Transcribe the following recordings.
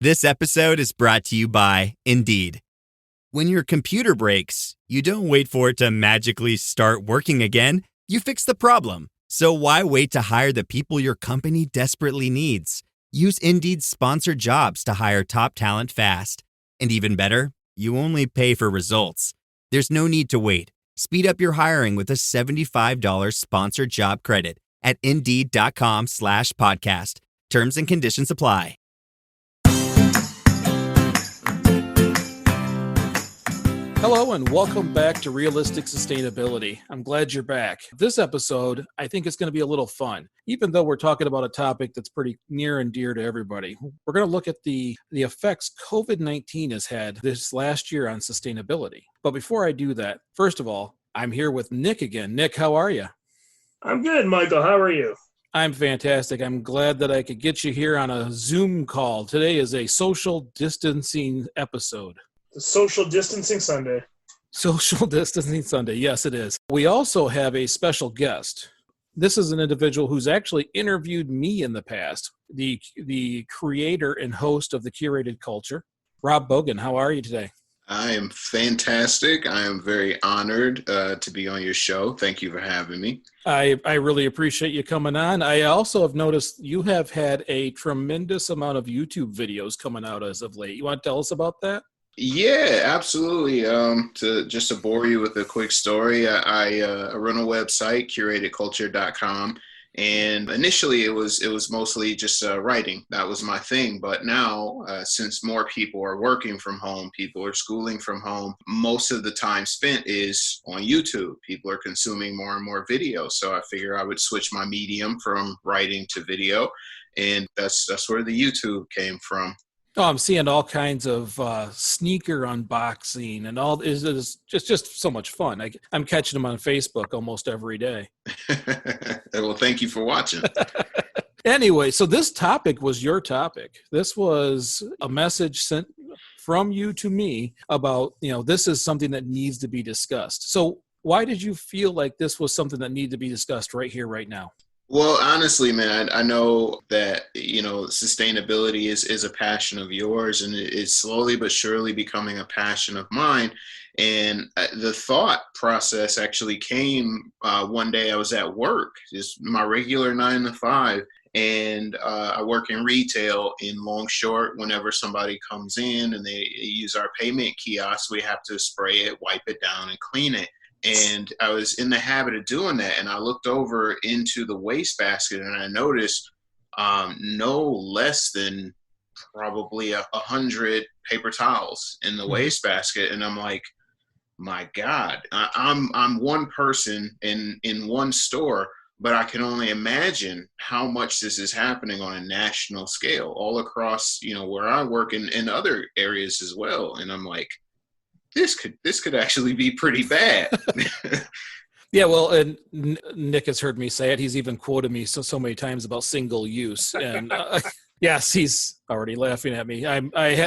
This episode is brought to you by Indeed. When your computer breaks, you don't wait for it to magically start working again. You fix the problem. So why wait to hire the people your company desperately needs? Use Indeed's sponsored jobs to hire top talent fast. And even better, you only pay for results. There's no need to wait. Speed up your hiring with a $75 sponsored job credit at Indeed.com/podcast. Terms and conditions apply. Hello and welcome back to Realistic Sustainability. I'm glad you're back. This episode, I think it's going to be a little fun, even though we're talking about a topic that's pretty near and dear to everybody. We're going to look at the effects COVID-19 has had this last year on sustainability. But before I do that, first of all, I'm here with Nick again. Nick, how are you? I'm good, Michael. How are you? I'm fantastic. I'm glad that I could get you here on a Zoom call. Today is a social distancing episode. The Social Distancing Sunday. Social Distancing Sunday. Yes, it is. We also have a special guest. This is an individual who's actually interviewed me in the past, the creator and host of The Curated Culture, Rob Bogan. How are you today? I am fantastic. I am very honored to be on your show. Thank you for having me. I really appreciate you coming on. I also have noticed you have had a tremendous amount of YouTube videos coming out as of late. You want to tell us about that? Yeah, absolutely. To bore you with a quick story, I run a website, curatedculture.com, and initially it was mostly just writing. That was my thing. But now, since more people are working from home, people are schooling from home, most of the time spent is on YouTube. People are consuming more and more video. So I figure I would switch my medium from writing to video, and that's where the YouTube came from. Oh, I'm seeing all kinds of sneaker unboxing and all. It's just so much fun. I'm catching them on Facebook almost every day. Well, thank you for watching. Anyway, so this topic was your topic. This was a message sent from you to me about, this is something that needs to be discussed. So why did you feel like this was something that needed to be discussed right here, right now? Well, honestly, man, I know that, sustainability is a passion of yours, and it's slowly but surely becoming a passion of mine. And the thought process actually came one day. I was at work, just my regular 9 to 5, and I work in retail in Long Short. Whenever somebody comes in and they use our payment kiosk, we have to spray it, wipe it down, and clean it. And I was in the habit of doing that. And I looked over into the wastebasket and I noticed no less than probably 100 paper towels in the wastebasket. And I'm like, my God, I'm one person in one store, but I can only imagine how much this is happening on a national scale all across, where I work in other areas as well. And I'm like, this could actually be pretty bad. Yeah, well, and Nick has heard me say it. He's even quoted me so many times about single use. And yes, he's already laughing at me.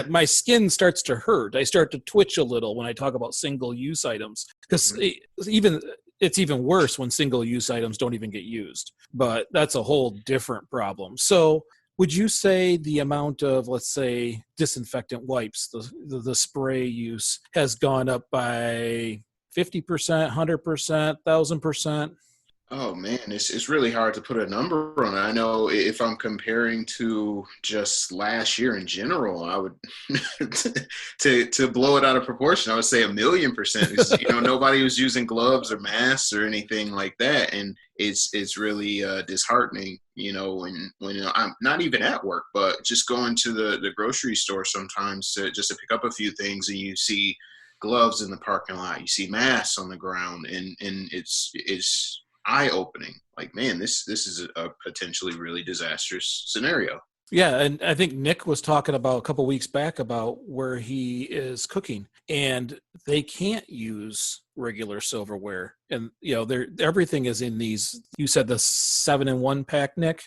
My skin starts to hurt. I start to twitch a little when I talk about single use items, because it's even worse when single use items don't even get used. But that's a whole different problem. So would you say the amount of, let's say, disinfectant wipes, the spray use, has gone up by 50%, 100%, 1,000%? Oh man, it's really hard to put a number on it. I know if I'm comparing to just last year in general, I would to blow it out of proportion, I would say 1,000,000%. Because, nobody was using gloves or masks or anything like that, and it's really disheartening. When I'm not even at work, but just going to the grocery store sometimes just to pick up a few things, and you see gloves in the parking lot, you see masks on the ground, and it's eye-opening. Like, man, this is a potentially really disastrous scenario. Yeah, and I think Nick was talking about a couple of weeks back about where he is cooking, and they can't use regular silverware, and everything is in these. You said the 7-in-1 pack, Nick?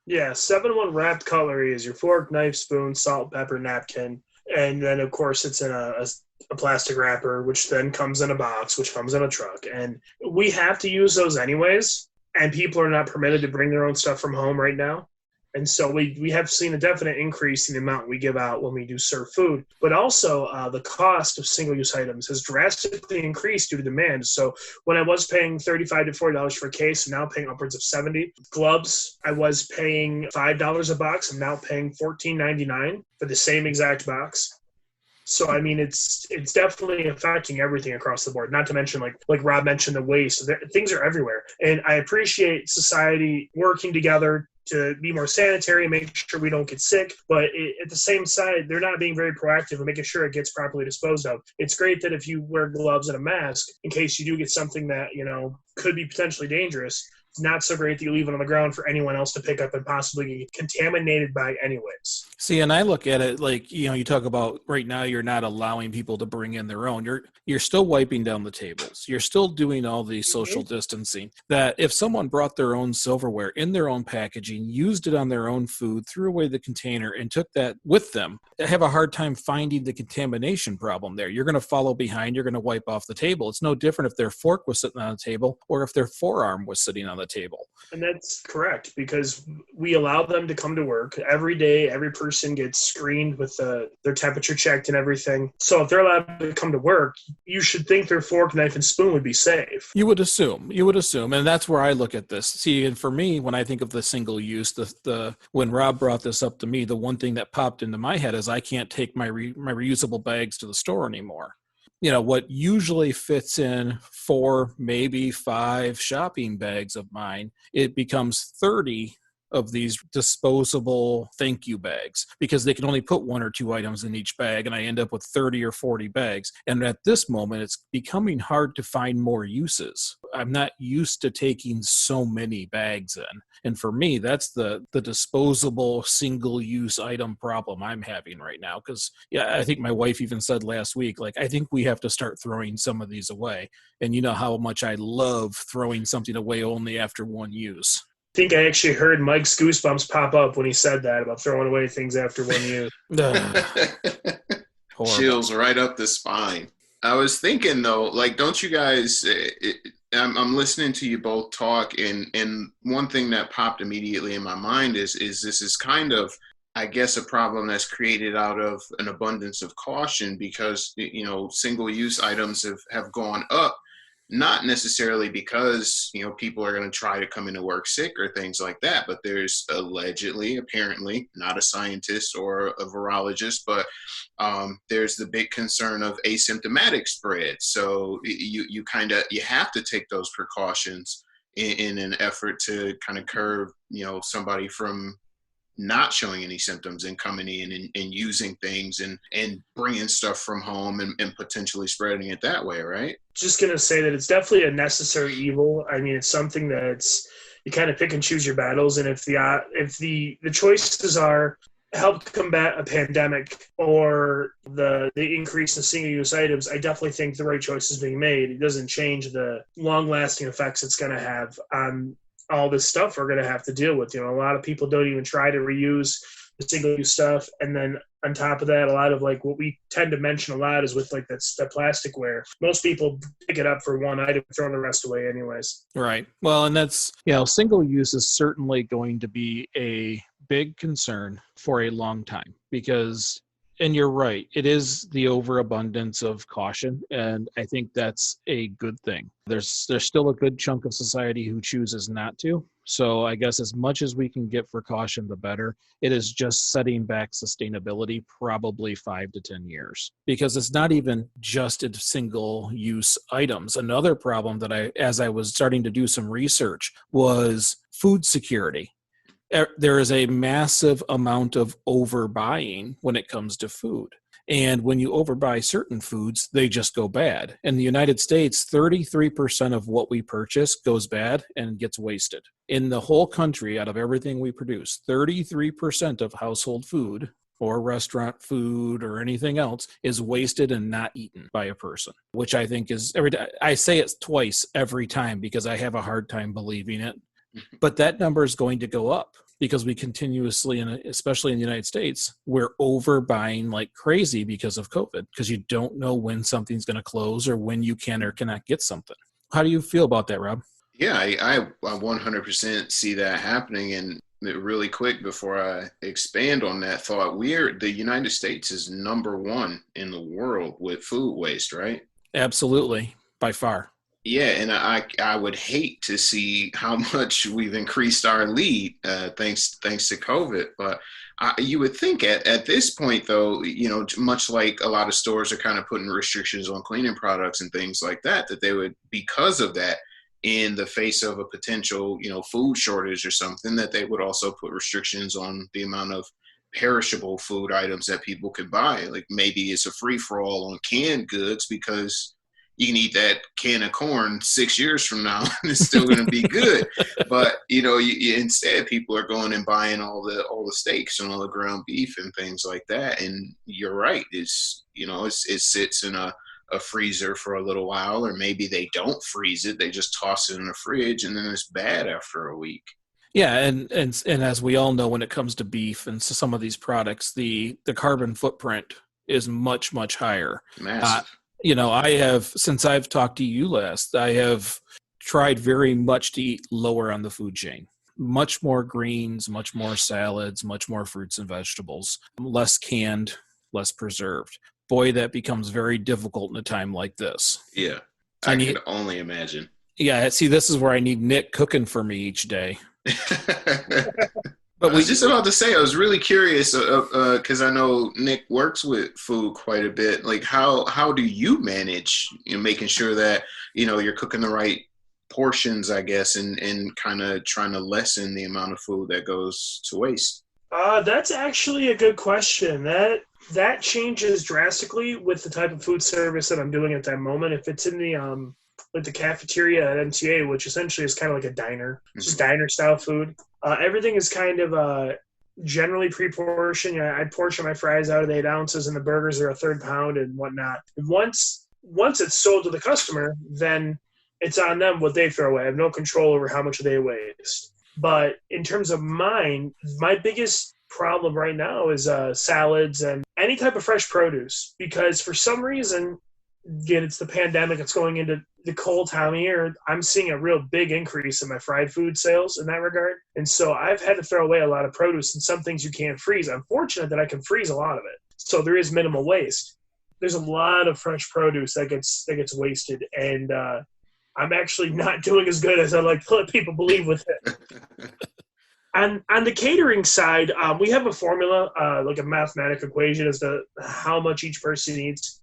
Yeah, 7-in-1 wrapped cutlery is your fork, knife, spoon, salt, pepper, napkin, and then of course it's in a plastic wrapper, which then comes in a box, which comes in a truck, and we have to use those anyways. And people are not permitted to bring their own stuff from home right now. And so we have seen a definite increase in the amount we give out when we do serve food, but also the cost of single-use items has drastically increased due to demand. So when I was paying $35 to $40 for a case, I'm now paying upwards of $70. Gloves, I was paying $5 a box. I'm now paying $14.99 for the same exact box. So I mean, it's definitely affecting everything across the board. Not to mention, like Rob mentioned, the waste. Things are everywhere, and I appreciate society working together to be more sanitary and make sure we don't get sick. But at the same side, they're not being very proactive and making sure it gets properly disposed of. It's great that if you wear gloves and a mask in case you do get something that could be potentially dangerous. It's not so great that you leave it on the ground for anyone else to pick up and possibly get contaminated by anyways. See, and I look at it like, you talk about right now you're not allowing people to bring in their own. You're still wiping down the tables. You're still doing all the social distancing. That if someone brought their own silverware in their own packaging, used it on their own food, threw away the container, and took that with them, I have a hard time finding the contamination problem there. You're going to follow behind. You're going to wipe off the table. It's no different if their fork was sitting on the table or if their forearm was sitting on the table. And that's correct, because we allow them to come to work every day. Every person gets screened with their temperature checked and everything. So if they're allowed to come to work, you should think their fork, knife, and spoon would be safe. You would assume. And that's where I look at this. See, and for me, when I think of the single use, when Rob brought this up to me, the one thing that popped into my head is I can't take my reusable bags to the store anymore. What usually fits in 4, maybe 5 shopping bags of mine, it becomes 30 of these disposable thank you bags because they can only put 1 or 2 items in each bag, and I end up with 30 or 40 bags. And at this moment, it's becoming hard to find more uses. I'm not used to taking so many bags in. And for me, that's the disposable single-use item problem I'm having right now. Because, I think my wife even said last week, I think we have to start throwing some of these away. And you know how much I love throwing something away only after one use. I think I actually heard Mike's goosebumps pop up when he said that about throwing away things after one use. Chills right up the spine. I was thinking though, don't you guys? I'm listening to you both talk, and one thing that popped immediately in my mind is this is kind of, I guess, a problem that's created out of an abundance of caution because single-use items have gone up. Not necessarily because, people are going to try to come into work sick or things like that, but there's apparently, not a scientist or a virologist, but there's the big concern of asymptomatic spread. So you have to take those precautions in an effort to kind of curb, somebody from not showing any symptoms and coming in and using things and bringing stuff from home and potentially spreading it that way, right? Just going to say that it's definitely a necessary evil. I mean, it's something that's, you kind of pick and choose your battles. And if the choices are help combat a pandemic or the increase in single-use items, I definitely think the right choice is being made. It doesn't change the long-lasting effects it's going to have on all this stuff we're going to have to deal with. A lot of people don't even try to reuse the single-use stuff. And then on top of that, a lot of what we tend to mention a lot is with that plasticware. Most people pick it up for one item, throw the rest away anyways. Right. Well, and that's, single use is certainly going to be a big concern for a long time because, and you're right, it is the overabundance of caution, and I think that's a good thing. There's still a good chunk of society who chooses not to. So I guess as much as we can get for caution, the better. It is just setting back sustainability probably 5 to 10 years because it's not even just in single-use items. Another problem that as I was starting to do some research was food security. There is a massive amount of overbuying when it comes to food. And when you overbuy certain foods, they just go bad. In the United States, 33% of what we purchase goes bad and gets wasted. In the whole country, out of everything we produce, 33% of household food or restaurant food or anything else is wasted and not eaten by a person, which I think is I say it twice every time because I have a hard time believing it. But that number is going to go up because we continuously, and especially in the United States, we're overbuying like crazy because of COVID, because you don't know when something's going to close or when you can or cannot get something. How do you feel about that, Rob? Yeah, I 100% see that happening. And really quick before I expand on that thought, the United States is number one in the world with food waste, right? Absolutely, by far. Yeah, and I would hate to see how much we've increased our lead thanks to COVID. But you would think at this point, though, much like a lot of stores are kind of putting restrictions on cleaning products and things like that, that they would, because of that, in the face of a potential, food shortage or something, that they would also put restrictions on the amount of perishable food items that people could buy. Like maybe it's a free for all on canned goods because you can eat that can of corn 6 years from now and it's still going to be good. But instead people are going and buying all the steaks and all the ground beef and things like that. And you're right, it sits in a freezer for a little while, or maybe they don't freeze it, they just toss it in the fridge and then it's bad after a week. Yeah, and as we all know, when it comes to beef and some of these products, the carbon footprint is much, much higher. Massive. I have, since I've talked to you last, I have tried very much to eat lower on the food chain. Much more greens, much more salads, much more fruits and vegetables, less canned, less preserved. Boy, that becomes very difficult in a time like this. Yeah, I can only imagine. Yeah, see, this is where I need Nick cooking for me each day. But I was just about to say, I was really curious because I know Nick works with food quite a bit. Like, how do you manage making sure that you're cooking the right portions, I guess, and kind of trying to lessen the amount of food that goes to waste? That's actually a good question. That changes drastically with the type of food service that I'm doing at that moment. If it's in the cafeteria at MTA, which essentially is kind of like a diner, just diner style food. Everything is kind of generally pre-portioned. I portion my fries out of the 8 ounces, and the burgers are a third pound and whatnot. And once it's sold to the customer, then it's on them what they throw away. I have no control over how much they waste. But in terms of mine, my biggest problem right now is salads and any type of fresh produce, because for some reason, again, it's the pandemic, it's going into the cold time of year, I'm seeing a real big increase in my fried food sales in that regard. And so I've had to throw away a lot of produce, and some things you can't freeze. I'm fortunate that I can freeze a lot of it, so there is minimal waste. There's a lot of fresh produce that gets wasted, and I'm actually not doing as good as I'd like to let people believe with it. On the catering side, we have a formula, like a mathematical equation as to how much each person eats,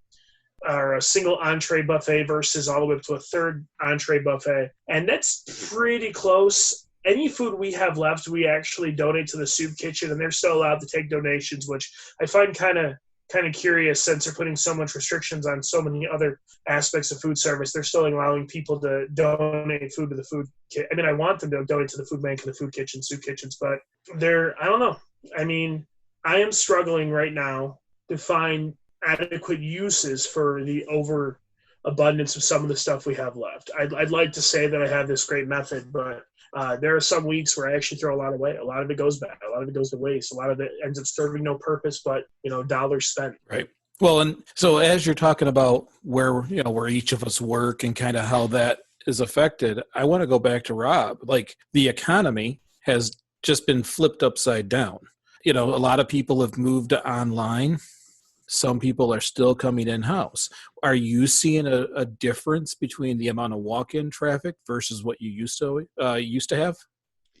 or a single entree buffet versus all the way up to a third entree buffet. And that's pretty close. Any food we have left, we actually donate to the soup kitchen, and they're still allowed to take donations, which I find kind of curious since they're putting so much restrictions on so many other aspects of food service. They're still allowing people to donate food to the food kitchen. I mean, I want them to donate to the food bank and the food kitchen, soup kitchens, but I don't know. I mean, I am struggling right now to find adequate uses for the overabundance of some of the stuff we have left. I'd like to say that I have this great method, but there are some weeks where I actually throw a lot away. A lot of it goes bad. A lot of it goes to waste. A lot of it ends up serving no purpose, but dollars spent. Right. Well, and so as you're talking about where each of us work and kind of how that is affected, I want to go back to Rob. Like, the economy has just been flipped upside down. A lot of people have moved to online. Some people are still coming in-house. Are you seeing a difference between the amount of walk-in traffic versus what you used to have?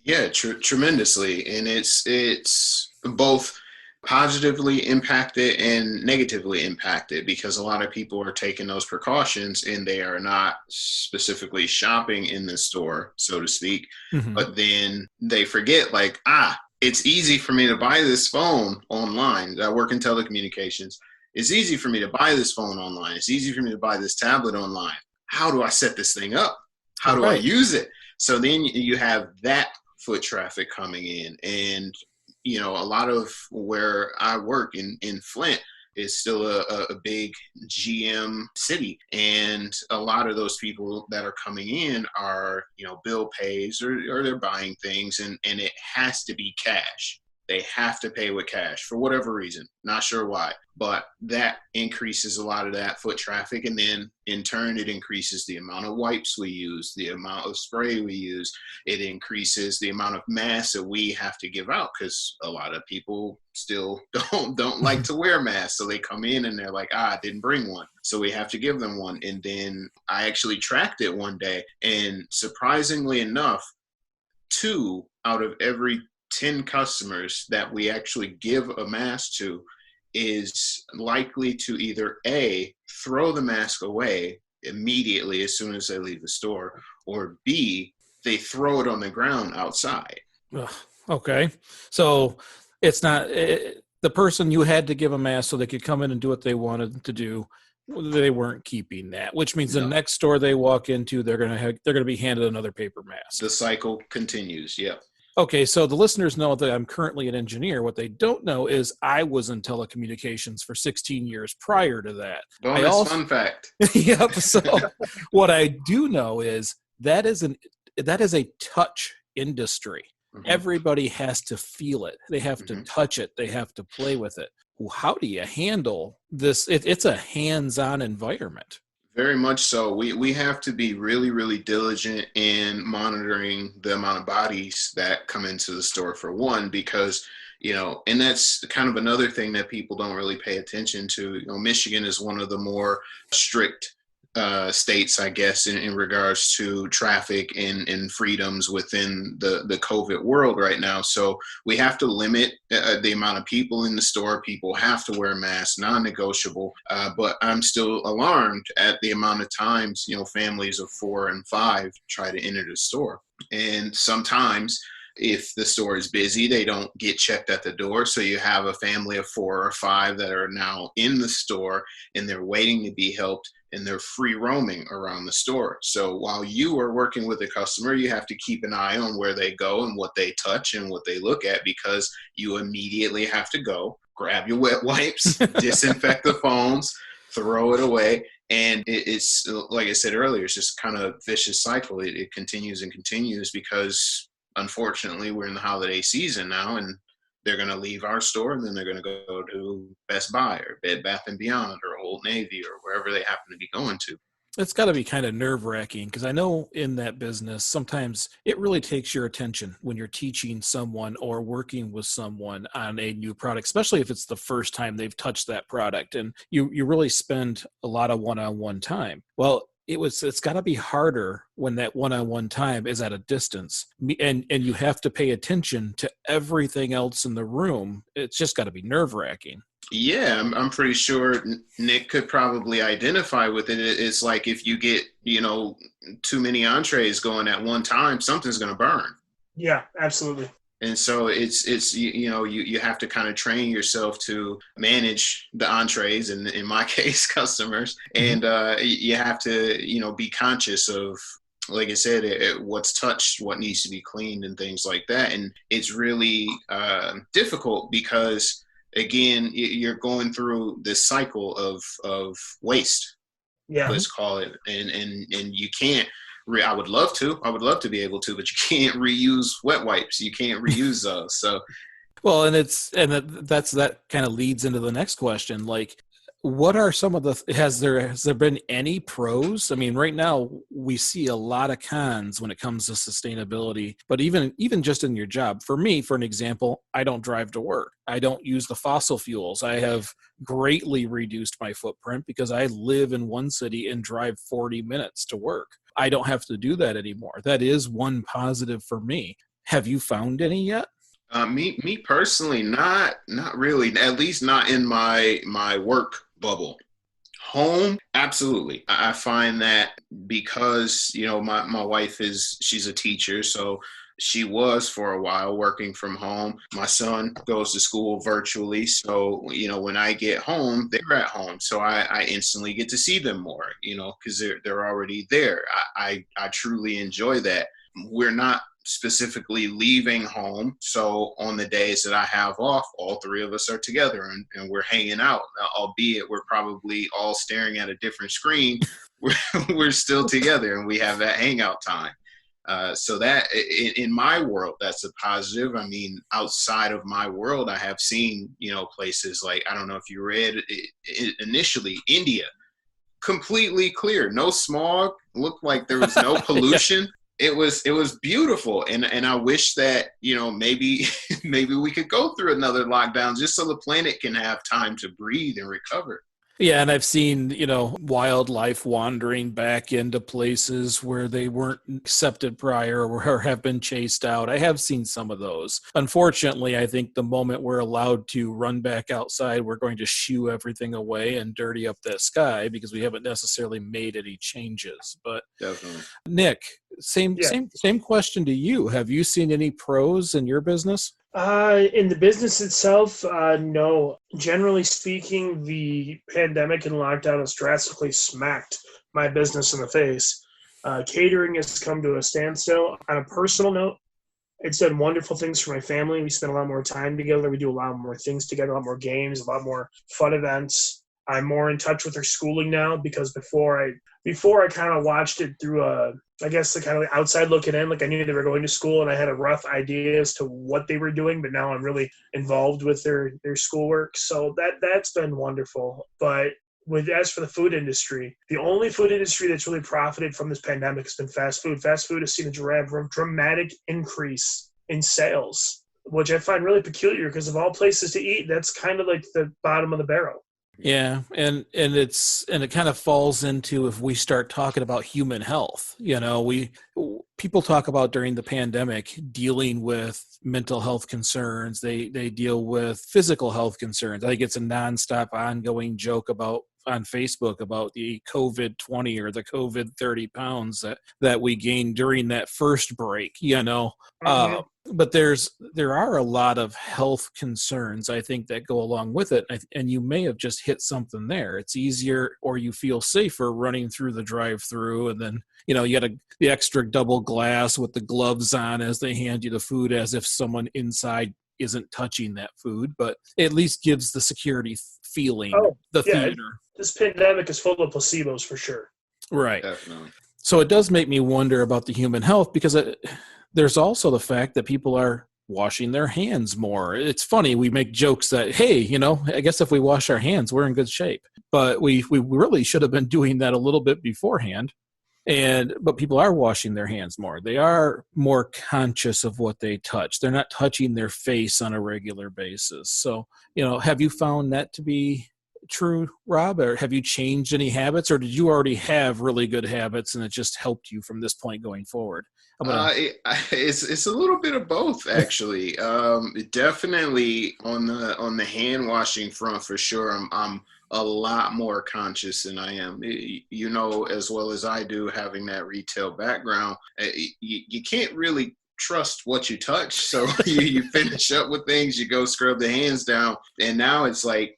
Yeah, tremendously. And it's both positively impacted and negatively impacted, because a lot of people are taking those precautions and they are not specifically shopping in the store, so to speak. Mm-hmm. But then they forget, it's easy for me to buy this phone online. I work in telecommunications. It's easy for me to buy this phone online. It's easy for me to buy this tablet online. How do I set this thing up? How do I use it? So then you have that foot traffic coming in. And, a lot of where I work in Flint is still a big GM city. And a lot of those people that are coming in are, bill pays or they're buying things, and it has to be cash. They have to pay with cash for whatever reason. Not sure why, but that increases a lot of that foot traffic. And then in turn, it increases the amount of wipes we use, the amount of spray we use. It increases the amount of masks that we have to give out, because a lot of people still don't like to wear masks. So they come in and they're like, I didn't bring one. So we have to give them one. And then I actually tracked it one day, and surprisingly enough, 2 out of every 10 customers that we actually give a mask to is likely to either A, throw the mask away immediately as soon as they leave the store, or B, they throw it on the ground outside. Okay. So it's not the person you had to give a mask so they could come in and do what they wanted to do. They weren't keeping that, which means the next store they walk into, they're going to be handed another paper mask. The cycle continues. Yeah. Okay, so the listeners know that I'm currently an engineer. What they don't know is I was in telecommunications for 16 years prior to that. Fun fact. Yep. So what I do know is that is a touch industry. Mm-hmm. Everybody has to feel it. They have to touch it. They have to play with it. How do you handle this? It's a hands-on environment. Very much so. We have to be really, really diligent in monitoring the amount of bodies that come into the store, for one, because, and that's kind of another thing that people don't really pay attention to. Michigan is one of the more strict states, I guess, in regards to traffic and freedoms within the COVID world right now. So we have to limit the amount of people in the store. People have to wear masks, non-negotiable. But I'm still alarmed at the amount of times, families of 4 and 5 try to enter the store. And sometimes if the store is busy, they don't get checked at the door. So you have a family of 4 or 5 that are now in the store and they're waiting to be helped, and they're free roaming around the store. So while you are working with a customer, you have to keep an eye on where they go and what they touch and what they look at, because you immediately have to go grab your wet wipes, disinfect the phones, throw it away. And it's, like I said earlier, it's just kind of vicious cycle. It continues and continues, because unfortunately we're in the holiday season now, and they're going to leave our store and then they're going to go to Best Buy or Bed Bath & Beyond or Old Navy or wherever they happen to be going to. It's got to be kind of nerve-wracking, because I know in that business, sometimes it really takes your attention when you're teaching someone or working with someone on a new product, especially if it's the first time they've touched that product, and you really spend a lot of one-on-one time. Well, it's got to be harder when that one-on-one time is at a distance, and you have to pay attention to everything else in the room. It's just got to be nerve-wracking. Yeah, I'm pretty sure Nick could probably identify with it. It's like if you get, too many entrees going at one time, something's going to burn. Yeah, absolutely. And so it's you have to kind of train yourself to manage the entrees, and in my case, customers. And you have to, be conscious of, like I said, what's touched, what needs to be cleaned, and things like that. And it's really difficult because, again, you're going through this cycle of waste. Yeah, let's call it, and you can't. I would love to be able to, but you can't reuse wet wipes. You can't reuse those. So, well, that kind of leads into the next question. Like, what are some of the, has there been any pros? I mean, right now we see a lot of cons when it comes to sustainability, but even just in your job, for me, for an example, I don't drive to work. I don't use the fossil fuels. I have greatly reduced my footprint because I live in one city and drive 40 minutes to work. I don't have to do that anymore. That is one positive for me. Have you found any yet? Me personally, not really. At least not in my work bubble. Home, absolutely. I find that because my wife she's a teacher, so she was for a while working from home. My son goes to school virtually, so when I get home, they're at home, so I instantly get to see them more. Because they're already there. I truly enjoy that. We're not specifically leaving home, so on the days that I have off, all 3 of us are together and we're hanging out, albeit we're probably all staring at a different screen. We're still together and we have that hangout time. So that in my world, that's a positive. I mean, outside of my world, I have seen, places like, I don't know if you read initially, India, completely clear, no smog, looked like there was no pollution. Yeah. It was beautiful. And I wish that, maybe we could go through another lockdown just so the planet can have time to breathe and recover. Yeah, and I've seen, wildlife wandering back into places where they weren't accepted prior or have been chased out. I have seen some of those. Unfortunately, I think the moment we're allowed to run back outside, we're going to shoo everything away and dirty up that sky because we haven't necessarily made any changes. But definitely, Nick, same question to you. Have you seen any pros in your business? In the business itself, no. Generally speaking, the pandemic and lockdown has drastically smacked my business in the face. Catering has come to a standstill. On a personal note, it's done wonderful things for my family. We spend a lot more time together. We do a lot more things together, a lot more games, a lot more fun events. I'm more in touch with their schooling now because before I kind of watched it through I guess the kind of outside looking in, like I knew they were going to school and I had a rough idea as to what they were doing, but now I'm really involved with their schoolwork. So that's been wonderful. But as for the food industry, the only food industry that's really profited from this pandemic has been fast food. Fast food has seen a dramatic increase in sales, which I find really peculiar because of all places to eat, that's kind of like the bottom of the barrel. Yeah, and it kind of falls into if we start talking about human health. People talk about during the pandemic dealing with mental health concerns. They deal with physical health concerns. I think it's a nonstop ongoing joke on Facebook about the COVID-20 or the COVID 30 pounds that we gained during that first break, Mm-hmm. But there are a lot of health concerns, I think, that go along with it. And you may have just hit something there. It's easier or you feel safer running through the drive-through. And then, you got the extra double glass with the gloves on as they hand you the food as if someone inside isn't touching that food, but at least gives the security feeling, theater. This pandemic is full of placebos for sure. Right. Definitely. So it does make me wonder about the human health because there's also the fact that people are washing their hands more. It's funny. We make jokes that, hey, I guess if we wash our hands, we're in good shape. But we really should have been doing that a little bit beforehand. But people are washing their hands more. They are more conscious of what they touch. They're not touching their face on a regular basis. So, have you found that to be true, Rob? Or have you changed any habits, or did you already have really good habits and it just helped you from this point going forward? It's a little bit of both, actually. Definitely on the hand washing front, for sure. I'm a lot more conscious than I am. As well as I do, having that retail background, you can't really trust what you touch. So you finish up with things, you go scrub the hands down, and now it's like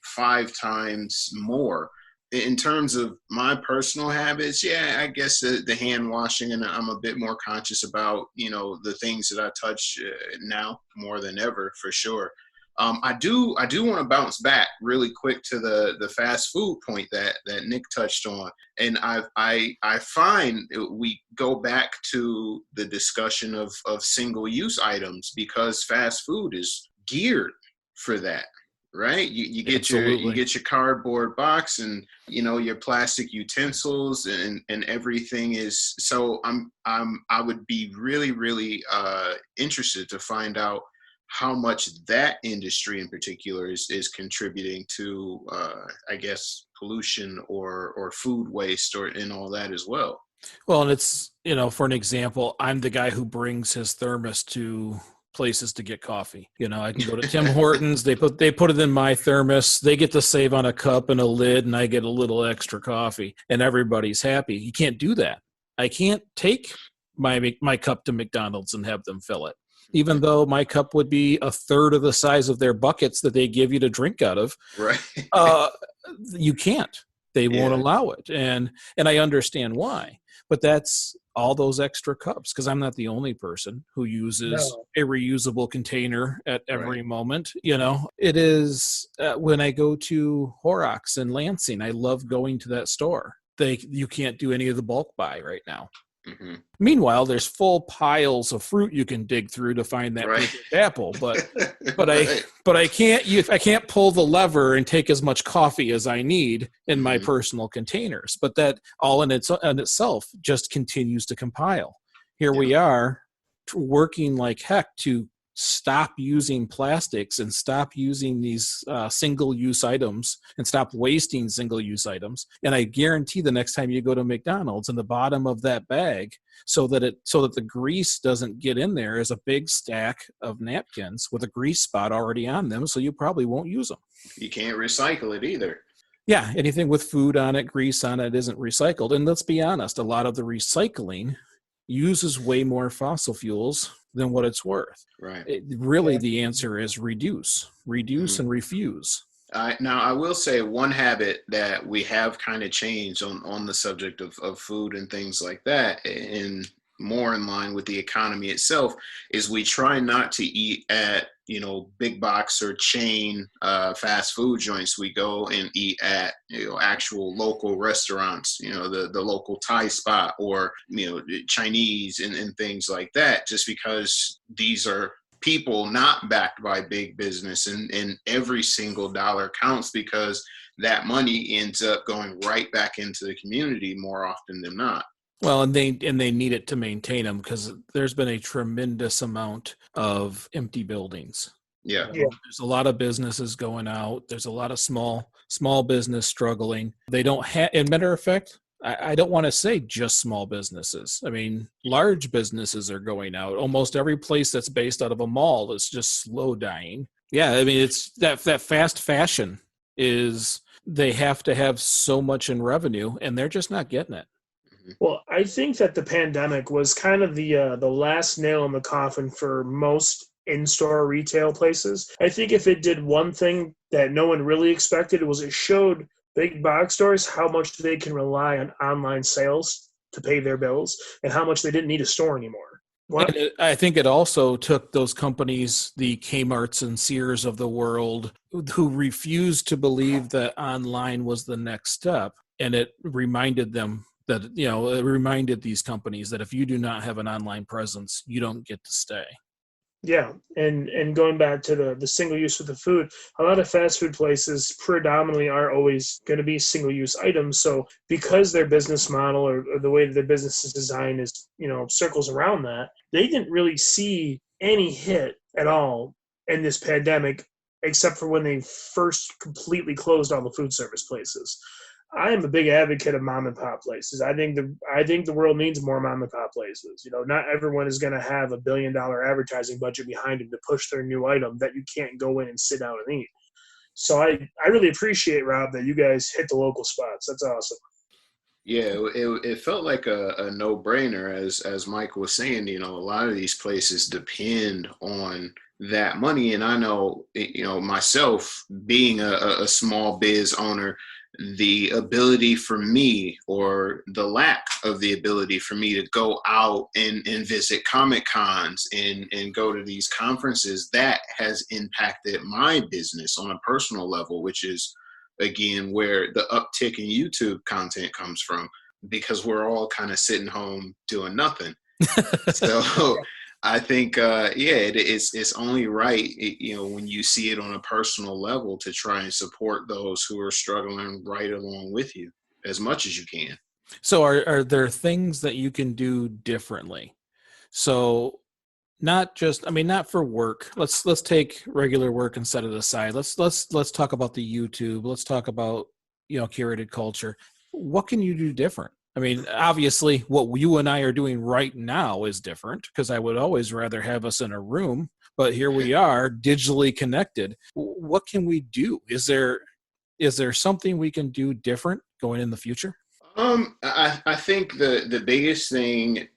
5 times more. In terms of my personal habits, yeah, I guess the hand washing, and I'm a bit more conscious about, the things that I touch now more than ever, for sure. I do want to bounce back really quick to the fast food point that Nick touched on. And I find we go back to the discussion of single-use items because fast food is geared for that. Right, you get your cardboard box and your plastic utensils and everything is so. I would be really interested to find out how much that industry in particular is contributing to I guess pollution or food waste and all that as well. Well, and it's for an example, I'm the guy who brings his thermos to places to get coffee. I can go to Tim Hortons. They put it in my thermos. They get to save on a cup and a lid, and I get a little extra coffee, and everybody's happy. You can't do that. I can't take my cup to McDonald's and have them fill it, even though my cup would be a third of the size of their buckets that they give you to drink out of. Right. You can't. They won't allow it, and I understand why. But that's all those extra cups because I'm not the only person who uses a reusable container at every moment. It is when I go to Horrocks in Lansing, I love going to that store. You can't do any of the bulk buy right now. Mm-hmm. Meanwhile, there's full piles of fruit you can dig through to find that Right. perfect apple, but Right. I can't pull the lever and take as much coffee as I need in my Mhm. personal containers. But that all in itself just continues to compile. Here Yeah. we are working like heck to stop using plastics and stop using these single-use items and stop wasting single-use items. And I guarantee the next time you go to McDonald's, in the bottom of that bag, so that the grease doesn't get in there, is a big stack of napkins with a grease spot already on them, so you probably won't use them. You can't recycle it either. Yeah, anything with food on it, grease on it, isn't recycled. And let's be honest, a lot of the recycling uses way more fossil fuels than what it's worth. Right. The answer is reduce, Mhm. and refuse. Now, I will say one habit that we have kind of changed on the subject of food and things like that, and more in line with the economy itself, is we try not to eat at, big box or chain fast food joints. We go and eat at, actual local restaurants, the local Thai spot, or, Chinese and things like that, just because these are people not backed by big business, and every single dollar counts, because that money ends up going right back into the community more often than not. Well, and they need it to maintain them, because there's been a tremendous amount of empty buildings. Yeah. There's a lot of businesses going out. There's a lot of small business struggling. They don't have, and matter of fact, I don't want to say just small businesses. I mean, large businesses are going out. Almost every place that's based out of a mall is just slow dying. Yeah, I mean, it's that fast fashion is, they have to have so much in revenue, and they're just not getting it. Well, I think that the pandemic was kind of the last nail in the coffin for most in-store retail places. I think if it did one thing that no one really expected, was it showed big box stores how much they can rely on online sales to pay their bills, and how much they didn't need a store anymore. What? I think it also took those companies, the Kmarts and Sears of the world, who refused to believe that online was the next step, and it reminded them that, it reminded these companies that if you do not have an online presence, you don't get to stay. Yeah, and going back to the single use with the food, a lot of fast food places predominantly are always going to be single use items. So because their business model, or the way that their business is designed, is, circles around that, they didn't really see any hit at all in this pandemic, except for when they first completely closed all the food service places. I am a big advocate of mom and pop places. I think the world needs more mom and pop places. Not everyone is going to have $1 billion advertising budget behind them to push their new item that you can't go in and sit down and eat. So I really appreciate, Rob, that you guys hit the local spots. That's awesome. Yeah, it felt like a no-brainer, as Mike was saying. A lot of these places depend on that money, and I know, myself being a small biz owner, the ability for me, or the lack of the ability for me, to go out and visit Comic Cons and go to these conferences, that has impacted my business on a personal level, which is, again, where the uptick in YouTube content comes from, because we're all kind of sitting home doing nothing. So I think, it's only right, when you see it on a personal level, to try and support those who are struggling right along with you as much as you can. So are there things that you can do differently? So not for work. Let's take regular work and set it aside. Let's talk about the YouTube. Let's talk about, curated culture. What can you do different? I mean, obviously, what you and I are doing right now is different, because I would always rather have us in a room, but here we are digitally connected. What can we do? Is there something we can do different going in the future? I think the biggest thing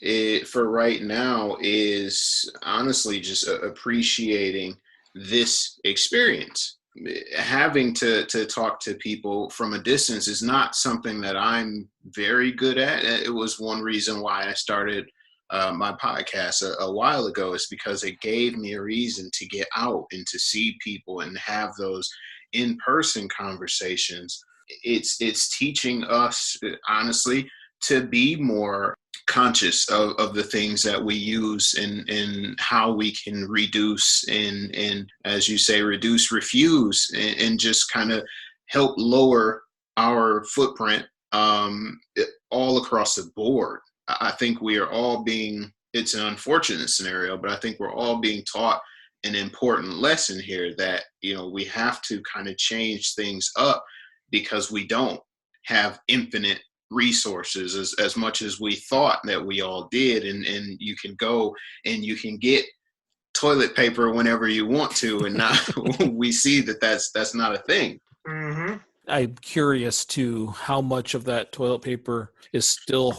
for right now is honestly just appreciating this experience. Having to talk to people from a distance is not something that I'm very good at. It was one reason why I started my podcast a while ago, is because it gave me a reason to get out and to see people and have those in-person conversations. It's teaching us, honestly, to be more conscious of the things that we use and how we can reduce and as you say, reduce, refuse, and just kind of help lower our footprint all across the board. I think we are all being, it's an unfortunate scenario, but I think we're all being taught an important lesson here that, we have to kind of change things up because we don't have infinite resources as much as we thought that we all did. And you can go and you can get toilet paper whenever you want to. And now we see that that's not a thing. Mm-hmm. I'm curious too how much of that toilet paper is still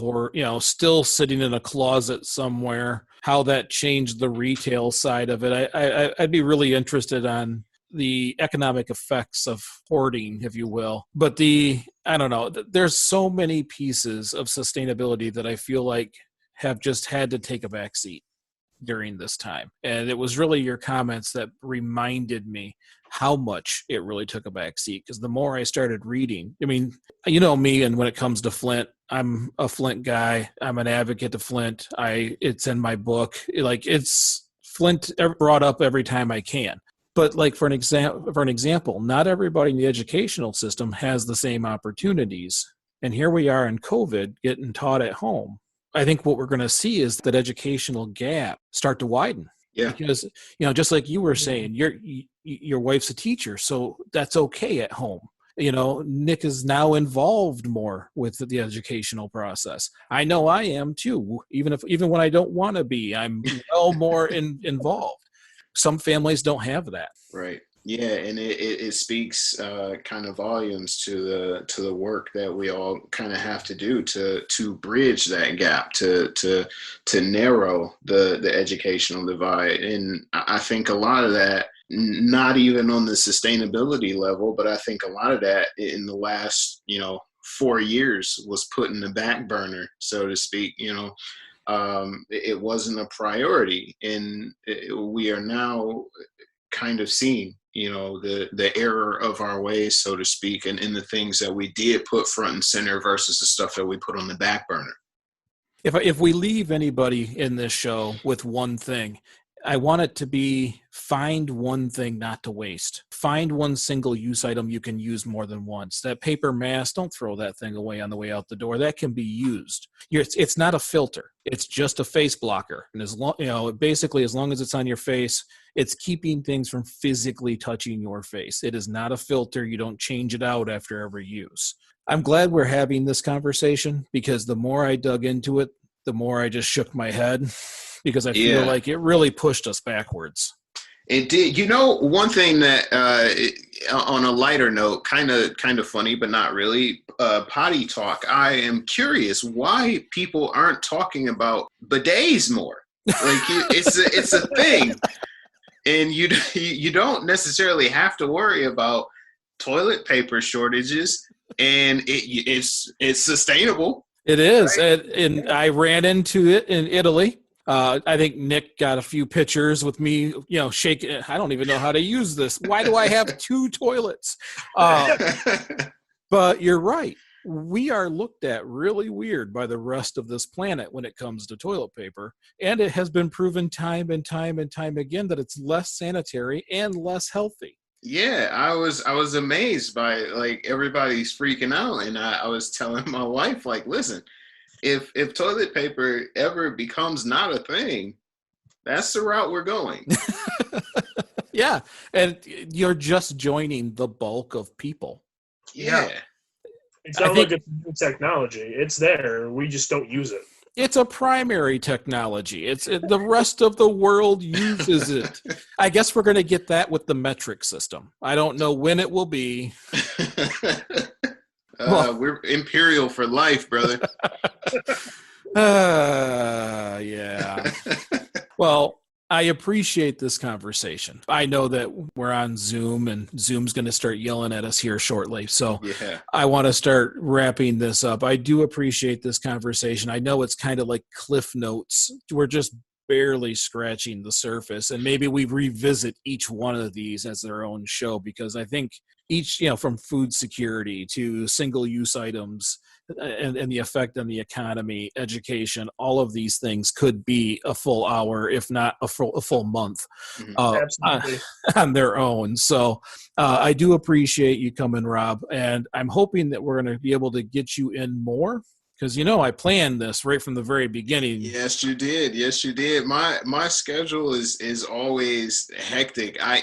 still sitting in a closet somewhere, how that changed the retail side of it. I'd be really interested on the economic effects of hoarding, if you will. But I don't know, there's so many pieces of sustainability that I feel like have just had to take a back seat during this time. And it was really your comments that reminded me how much it really took a back seat. Because the more I started reading, I mean, you know me, and when it comes to Flint, I'm a Flint guy. I'm an advocate of Flint. It's in my book. Like, it's Flint brought up every time I can. But like for an example, not everybody in the educational system has the same opportunities. And here we are in COVID getting taught at home. I think what we're going to see is that educational gap start to widen. Yeah. Because, just like you were saying, your wife's a teacher, so that's okay at home. Nick is now involved more with the educational process. I know I am too. Even when I don't want to be, I'm well more involved. Some families don't have that. Right. Yeah, and it speaks kind of volumes to the work that we all kind of have to do to bridge that gap, to narrow the educational divide. And I think a lot of that, not even on the sustainability level, but I think a lot of that in the last 4 years was put in the back burner, so to speak. It wasn't a priority, and we are now kind of seeing the error of our ways, so to speak, and in the things that we did put front and center versus the stuff that we put on the back burner. If we leave anybody in this show with one thing, I want it to be find one thing not to waste. Find one single-use item you can use more than once. That paper mask, don't throw that thing away on the way out the door. That can be used. It's not a filter. It's just a face blocker. And as long as it's on your face, it's keeping things from physically touching your face. It is not a filter. You don't change it out after every use. I'm glad we're having this conversation, because the more I dug into it, the more I just shook my head, because I feel like it really pushed us backwards. It did. One thing that, on a lighter note, kind of funny, but not really, potty talk. I am curious why people aren't talking about bidets more. Like, it's a thing, and you don't necessarily have to worry about toilet paper shortages, and it's sustainable. It is, right? and I ran into it in Italy. I think Nick got a few pictures with me, shaking. I don't even know how to use this. Why do I have 2 toilets? But you're right. We are looked at really weird by the rest of this planet when it comes to toilet paper. And it has been proven time and time and time again that it's less sanitary and less healthy. Yeah, I was amazed by, like, everybody's freaking out. And I was telling my wife, like, listen, if toilet paper ever becomes not a thing, that's the route we're going. Yeah, and you're just joining the bulk of people. Yeah. It's not like it's new technology. It's there. We just don't use it. It's a primary technology. The rest of the world uses it. I guess we're going to get that with the metric system. I don't know when it will be. We're imperial for life, brother. Yeah. Well, I appreciate this conversation. I know that we're on Zoom, and Zoom's going to start yelling at us here shortly. So yeah. I want to start wrapping this up. I do appreciate this conversation. I know it's kind of like Cliff Notes. We're just barely scratching the surface, and maybe we revisit each one of these as their own show, because I think each, from food security to single-use items and the effect on the economy, education, all of these things could be a full hour, if not a full month on their own. So I do appreciate you coming, Rob, and I'm hoping that we're going to be able to get you in more. Because, I planned this right from the very beginning. Yes, you did. My schedule is always hectic. I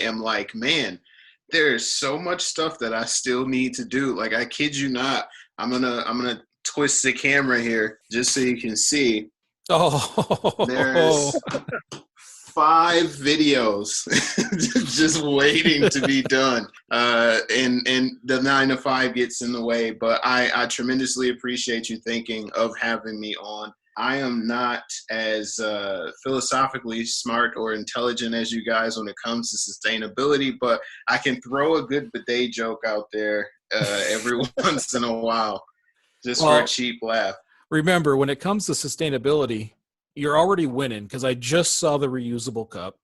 am like, man, there's so much stuff that I still need to do. Like, I kid you not. I'm gonna twist the camera here just so you can see. Oh, there's 5 videos just waiting to be done. And the 9 to 5 gets in the way, but I tremendously appreciate you thinking of having me on. I am not as philosophically smart or intelligent as you guys when it comes to sustainability, but I can throw a good bidet joke out there every once in a while, just for a cheap laugh. Remember, when it comes to sustainability, you're already winning because I just saw the reusable cup.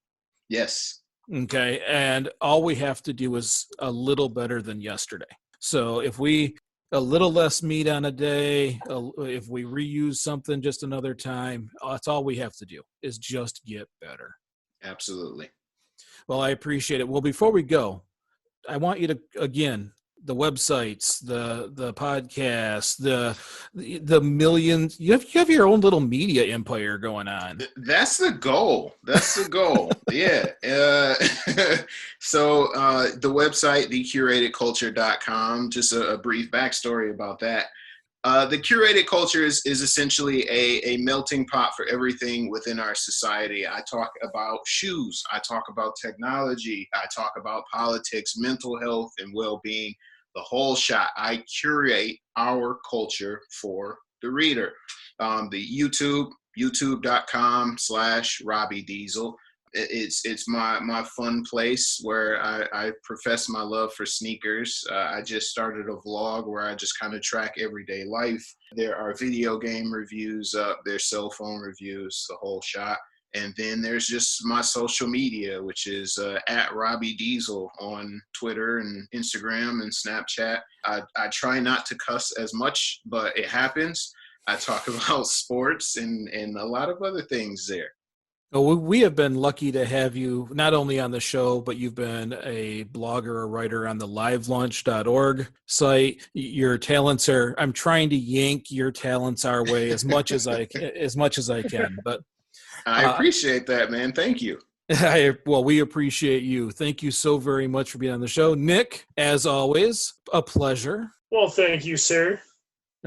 Yes. Okay. And all we have to do is a little better than yesterday. So if a little less meat on a day, if we reuse something just another time, that's all we have to do is just get better. Absolutely. Well, I appreciate it. Well, before we go, I want you to, again, the websites, the podcasts, the millions. You have your own little media empire going on. That's the goal. Yeah. So the website, thecuratedculture.com, just a brief backstory about that. The curated culture is essentially a melting pot for everything within our society. I talk about shoes. I talk about technology. I talk about politics, mental health, and well-being. The whole shot. I curate our culture for the reader. The youtube.com/Robbie Diesel. It's my fun place where I profess my love for sneakers. I just started a vlog where I just kind of track everyday life. There are video game reviews up, there's cell phone reviews, the whole shot. And then there's just my social media, which is at Robbie Diesel on Twitter and Instagram and Snapchat. I try not to cuss as much, but it happens. I talk about sports and a lot of other things there. Well, we have been lucky to have you not only on the show, but you've been a blogger, a writer on the livelaunch.org site. Your talents I'm trying to yank your talents our way as much as I can, but I appreciate that, man. Thank you. Well, we appreciate you. Thank you so very much for being on the show. Nick, as always, a pleasure. Well, thank you, sir.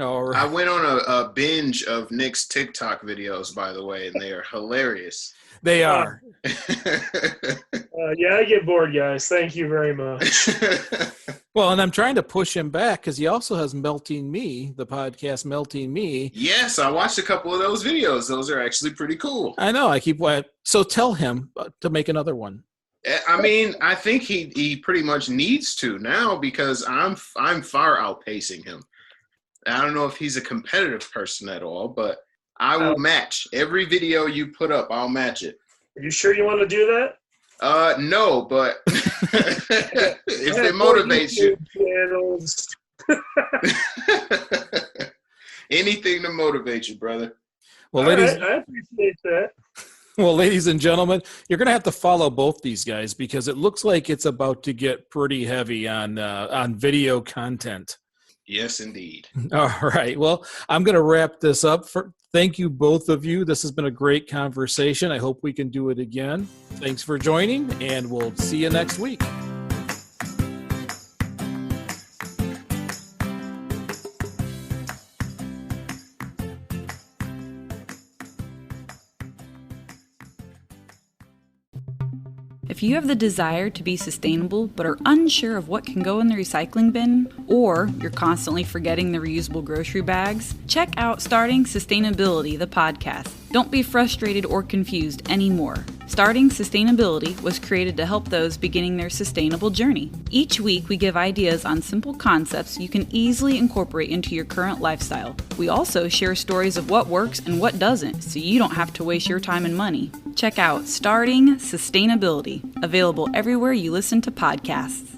All right. I went on a binge of Nick's TikTok videos, by the way, and they are hilarious. They are. Yeah, I get bored, guys. Thank you very much. Well, and I'm trying to push him back because he also has Melting Me, the podcast Melting Me. Yes, I watched a couple of those videos. Those are actually pretty cool. I know. So tell him to make another one. I mean, I think he pretty much needs to now because I'm far outpacing him. I don't know if he's a competitive person at all, but I will match every video you put up. I'll match it. Are you sure you want to do that? No, but if it motivates you. Anything to motivate you, brother. Well, I appreciate that. Well, ladies and gentlemen, you're going to have to follow both these guys because it looks like it's about to get pretty heavy on video content. Yes, indeed. All right. Well, I'm going to wrap this up. Thank you, both of you. This has been a great conversation. I hope we can do it again. Thanks for joining, and we'll see you next week. If you have the desire to be sustainable but are unsure of what can go in the recycling bin, or you're constantly forgetting the reusable grocery bags, check out Starting Sustainability, the podcast. Don't be frustrated or confused anymore. Starting Sustainability was created to help those beginning their sustainable journey. Each week, we give ideas on simple concepts you can easily incorporate into your current lifestyle. We also share stories of what works and what doesn't, so you don't have to waste your time and money. Check out Starting Sustainability, available everywhere you listen to podcasts.